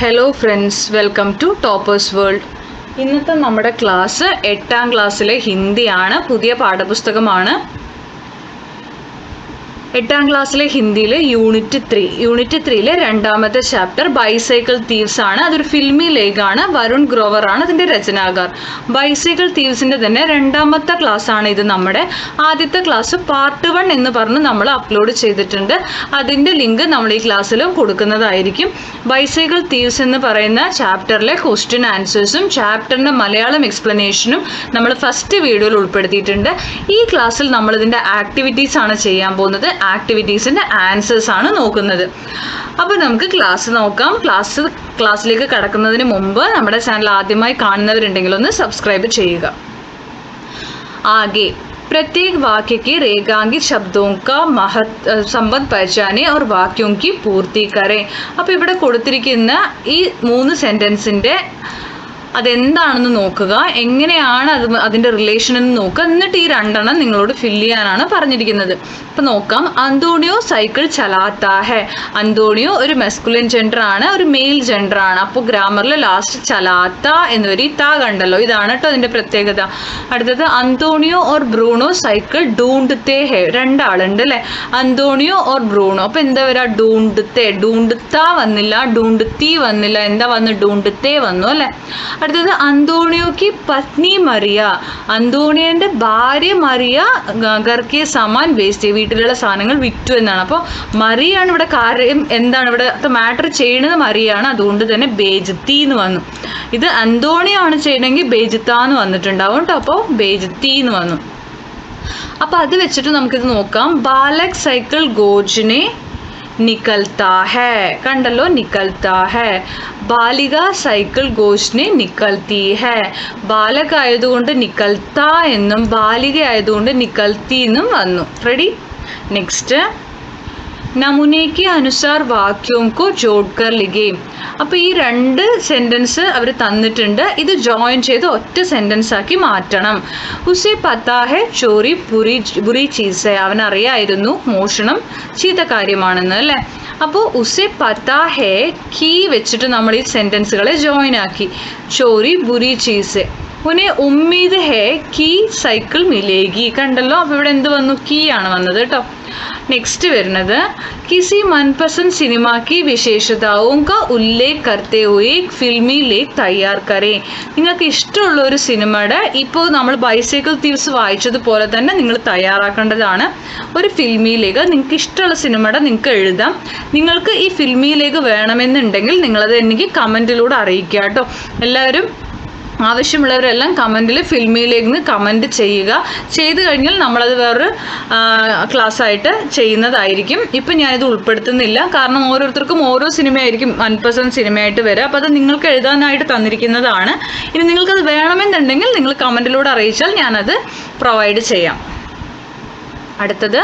Hello friends, welcome to toppers world. ഇന്നത്തെ നമ്മുടെ class 8ാം ക്ലാസ്സിലെ ഹിന്ദിയാണ്. പുതിയ പാഠപുസ്തകമാണ്. 8ാം ക്ലാസ്സിലെ ഹിന്ദിയിലെ യൂണിറ്റ് 3യിലെ 2ാമത്തെ ചാപ്റ്റർ ബൈസൈക്കിൾ തീവ്സ് ആണ്. അതൊരു ഫിൽമി ലേഖാണ്. വരുൺ ഗ്രോവർ ആണ് അതിൻ്റെ രചനാകാർ. ബൈസൈക്കിൾ തീവ്സിൻ്റെ തന്നെ 2ാമത്തെ ക്ലാസ് ആണ് ഇത്. നമ്മുടെ ആദ്യത്തെ ക്ലാസ് പാർട്ട് 1 എന്ന് പറഞ്ഞ് നമ്മൾ അപ്ലോഡ് ചെയ്തിട്ടുണ്ട്. അതിൻ്റെ ലിങ്ക് നമ്മൾ ഈ ക്ലാസ്സിലും കൊടുക്കുന്നതായിരിക്കും. ബൈസൈക്കിൾ തീവ്സ് എന്ന് പറയുന്ന ചാപ്റ്ററിലെ ക്വസ്റ്റ്യൻ ആൻസേഴ്സും ചാപ്റ്ററിൻ്റെ മലയാളം എക്സ്പ്ലനേഷനും നമ്മൾ ഫസ്റ്റ് വീഡിയോയിൽ ഉൾപ്പെടുത്തിയിട്ടുണ്ട്. ഈ ക്ലാസ്സിൽ നമ്മൾ ഇതിൻ്റെ ആക്ടിവിറ്റീസ് ആണ് ചെയ്യാൻ പോകുന്നത്. ആക്ടിവിറ്റീസിൻ്റെ ആൻസേഴ്സ് ആണ് നോക്കുന്നത്. അപ്പോൾ നമുക്ക് ക്ലാസ് നോക്കാം. ക്ലാസ്സിലേക്ക് കടക്കുന്നതിന് മുമ്പ് നമ്മുടെ ചാനൽ ആദ്യമായി കാണുന്നവരുണ്ടെങ്കിൽ ഒന്ന് സബ്സ്ക്രൈബ് ചെയ്യുക. ആകെ प्रत्येक वाक्य के रेखांकित शब्दों का संबंध पहचाने और वाक्यों की पूर्ति करें. അപ്പോൾ ഇവിടെ കൊടുത്തിരിക്കുന്ന ഈ 3 സെന്റൻസിൻ്റെ അതെന്താണെന്ന് നോക്കുക, എങ്ങനെയാണ് അതിൻ്റെ റിലേഷൻ എന്ന് നോക്കുക. എന്നിട്ട് ഈ 2 നിങ്ങളോട് ഫില്ല് ചെയ്യാനാണ് പറഞ്ഞിരിക്കുന്നത്. അപ്പം നോക്കാം. അന്തോണിയോ സൈക്കിൾ ചലാത്താ ഹെ. അന്തോണിയോ ഒരു മെസ്കുലിൻ ജെൻഡർ ആണ്, ഒരു മെയിൽ ജെൻഡർ ആണ്. അപ്പോൾ ഗ്രാമറിൽ ലാസ്റ്റ് ചലാത്ത എന്ന് വരും. ഈ താ കണ്ടല്ലോ, ഇതാണ് കേട്ടോ അതിൻ്റെ പ്രത്യേകത. അടുത്തത് അന്തോണിയോ ഓർ ബ്രൂണോ സൈക്കിൾ ഡൂണ്ടത്തെ ഹെ. 2 ആളുണ്ട് അല്ലേ, അന്തോണിയോ ഓർ ബ്രൂണോ. അപ്പോൾ എന്താ വരിക? ഡൂണ്ടത്തെ. ഡൂണ്ടത്ത വന്നില്ല, ഡൂണ്ടത്തി വന്നില്ല, എന്താ വന്ന്? ഡൂണ്ടത്തെ വന്നു അല്ലേ. അടുത്തത് അന്തോണിയോക്ക് പത്നി മറിയ. അന്തോണിയോന്റെ ഭാര്യ മറിയ ഗർക്കെ സാമാൻ വേസ്റ്റ്, വീട്ടിലുള്ള സാധനങ്ങൾ വിറ്റു എന്നാണ്. അപ്പോൾ മറിയാണ് ഇവിടെ കാര്യം. എന്താണ് ഇവിടെ മാറ്റർ ചെയ്യുന്നത്? മറിയാണ്. അതുകൊണ്ട് തന്നെ ബേജത്തി എന്ന് വന്നു. ഇത് അന്തോണിയോ ആണ് ചെയ്യണമെങ്കിൽ ബേജിത്താന്ന് വന്നിട്ടുണ്ടാവും കേട്ടോ. അപ്പോൾ ബേജത്തി എന്ന് വന്നു. അപ്പോൾ അത് വെച്ചിട്ട് നമുക്കിത് നോക്കാം. ബാലക് സൈക്കിൾ ഗോജിനെ നിക്കൽത്താ ഹെ. കണ്ടല്ലോ, നിക്കൽത്താ ഹെ. ബാലിക സൈക്കിൾ ഗോഷ്നെ നിക്കൽത്തി ഹെ. ബാലക ആയതുകൊണ്ട് നിക്കൽത്ത എന്നും ബാലിക ആയതുകൊണ്ട് നിക്കൽത്തി എന്നും വന്നു. റെഡി? നെക്സ്റ്റ്, നമൂനയ്ക്ക് അനുസാർ വാക്യോം കോ ജോഡ്കർ ലിഖേ. അപ്പോൾ ഈ 2 സെൻറ്റൻസ് അവർ തന്നിട്ടുണ്ട്. ഇത് ജോയിൻ ചെയ്ത് ഒറ്റ സെൻറ്റൻസ് ആക്കി മാറ്റണം. ഉസേ പത്താ ഹെ ചോറി ബുറി ചീസ് ഹെ. അവനറിയായിരുന്നു മോഷണം ചീത്ത കാര്യമാണെന്ന് അല്ലേ. അപ്പോൾ ഉസേ പത്താ ഹെ കീ വെച്ചിട്ട് നമ്മൾ ഈ സെൻറ്റൻസുകളെ ജോയിൻ ആക്കി. ചോറി ബുറി ചീസ്. ഉന്നെ ഉമ്മീദ് ഹെ കീ സൈക്കിൾ മിലേഗി. കണ്ടല്ലോ, അപ്പോൾ ഇവിടെ എന്ത് വന്നു? കീ ആണ് വന്നത് കേട്ടോ. നെക്സ്റ്റ് വരുന്നത്, കിസി मनपसंद സിനിമ की വിശേഷതാओं का उल्लेख करते हुए ഫിൽമി ലേഖ് തയ്യാർ കരേ. നിങ്ങൾക്ക് ഇഷ്ടമുള്ള ഒരു സിനിമയുടെ, ഇപ്പോൾ നമ്മൾ ബൈസൈക്കിൾ തീവ്സ് വായിച്ചതുപോലെ തന്നെ നിങ്ങൾ തയ്യാറാക്കേണ്ടതാണ് ഒരു ഫിൽമി ലേഖ്. നിങ്ങൾക്ക് ഇഷ്ടമുള്ള സിനിമയുടെ നിങ്ങൾക്ക് എഴുതാം. നിങ്ങൾക്ക് ഈ ഫിൽമി ലേഖ് വേണമെന്നുണ്ടെങ്കിൽ നിങ്ങളത് എനിക്ക് കമൻറ്റിലൂടെ അറിയിക്കുക കേട്ടോ. എല്ലാവരും ആവശ്യമുള്ളവരെല്ലാം കമൻറ്റിൽ ഫിൽമിയിലേക്ക് കമൻറ്റ് ചെയ്യുക. ചെയ്ത് കഴിഞ്ഞാൽ നമ്മളത് വേറൊരു ക്ലാസ്സായിട്ട് ചെയ്യുന്നതായിരിക്കും. ഇപ്പം ഞാനിത് ഉൾപ്പെടുത്തുന്നില്ല, കാരണം ഓരോരുത്തർക്കും ഓരോ സിനിമയായിരിക്കും മനഃപസന്ത് സിനിമയായിട്ട് വരിക. അപ്പോൾ അത് നിങ്ങൾക്ക് എഴുതാനായിട്ട് തന്നിരിക്കുന്നതാണ്. ഇനി നിങ്ങൾക്കത് വേണമെന്നുണ്ടെങ്കിൽ നിങ്ങൾ കമൻറ്റിലൂടെ അറിയിച്ചാൽ ഞാനത് പ്രൊവൈഡ് ചെയ്യാം. അടുത്തത്,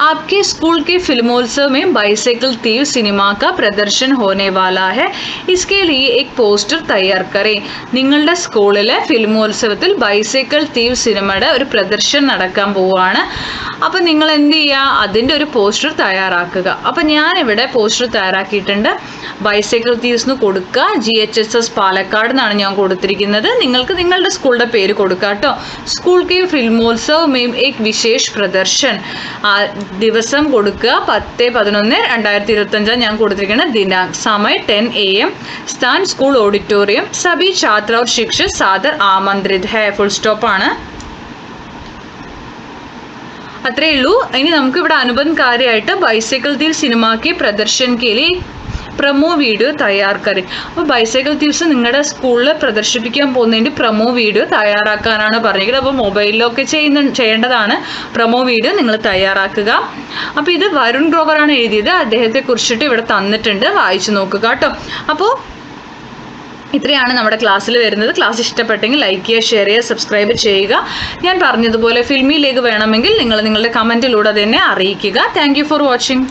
आपके स्कूल के फिल्मोत्सव में बाइसाइकिल तीव सिनेमा का प्रदर्शन होने वाला है. इसके लिए एक പോസ്റ്റർ തയ്യാർ കരേ. നിങ്ങളുടെ സ്കൂളിലെ ഫിലിമോത്സവത്തിൽ ബൈസൈക്കിൾ തീവ് സിനിമയുടെ ഒരു പ്രദർശനം നടക്കാൻ പോവുകയാണ്. അപ്പം നിങ്ങൾ എന്ത് ചെയ്യുക? അതിൻ്റെ ഒരു പോസ്റ്റർ തയ്യാറാക്കുക. അപ്പം ഞാനിവിടെ പോസ്റ്റർ തയ്യാറാക്കിയിട്ടുണ്ട്. ബൈസൈക്കിൾ തീവ്സ് എന്ന് കൊടുക്കുക. GHSS പാലക്കാട് എന്നാണ് ഞാൻ കൊടുത്തിരിക്കുന്നത്. നിങ്ങൾക്ക് നിങ്ങളുടെ സ്കൂളിൻ്റെ പേര് കൊടുക്കുക കേട്ടോ. സ്കൂൾ കെ ഫിലിമോത്സവ് മെയിം ഏക് വിശേഷ് പ്രദർശൻ. ദിവസം കൊടുക്കുക 10/11/2025 ഞാൻ കൊടുത്തിരിക്കുന്നത്. ദിനാങ്ക് സമയ 10 AM. സ്ഥാൻ സ്കൂൾ ഓഡിറ്റോറിയം. സഭി ഛാത്ര और शिक्षक सादर आमंत्रित है. ഫുൾ സ്റ്റോപ്പ് ആണ്. അത്രയേ ഉള്ളൂ. ഇനി നമുക്ക് ഇവിടെ അനുബന്ധകാരിയായിട്ട് ബൈസൈക്കിൾ തീവ് സിനിമാക്ക് പ്രദർശൻ കേലി പ്രമോ വീഡിയോ തയ്യാർ കരേ. അപ്പോൾ ബൈസൈക്കിൾ തീവ്സ് നിങ്ങളുടെ സ്കൂളിൽ പ്രദർശിപ്പിക്കാൻ പോകുന്നതിൻ്റെ പ്രമോ വീഡിയോ തയ്യാറാക്കാനാണ് പറഞ്ഞിരിക്കുന്നത്. അപ്പോൾ മൊബൈലിലൊക്കെ ചെയ്യേണ്ടതാണ്. പ്രമോ വീഡിയോ നിങ്ങൾ തയ്യാറാക്കുക. അപ്പോൾ ഇത് വരുൺ ഗ്രോവറാണ് എഴുതിയത്. അദ്ദേഹത്തെ കുറിച്ചിട്ട് ഇവിടെ തന്നിട്ടുണ്ട്, വായിച്ചു നോക്കുക കേട്ടോ. അപ്പോൾ ഇത്രയാണ് നമ്മുടെ ക്ലാസ്സിൽ വരുന്നത്. ക്ലാസ് ഇഷ്ടപ്പെട്ടെങ്കിൽ ലൈക്ക് ചെയ്യുക, ഷെയർ ചെയ്യുക, സബ്സ്ക്രൈബ് ചെയ്യുക. ഞാൻ പറഞ്ഞതുപോലെ ഫിൽമിയിലേക്ക് വേണമെങ്കിൽ നിങ്ങൾ നിങ്ങളുടെ കമൻറ്റിലൂടെ തന്നെ അറിയിക്കുക. Thank you for watching.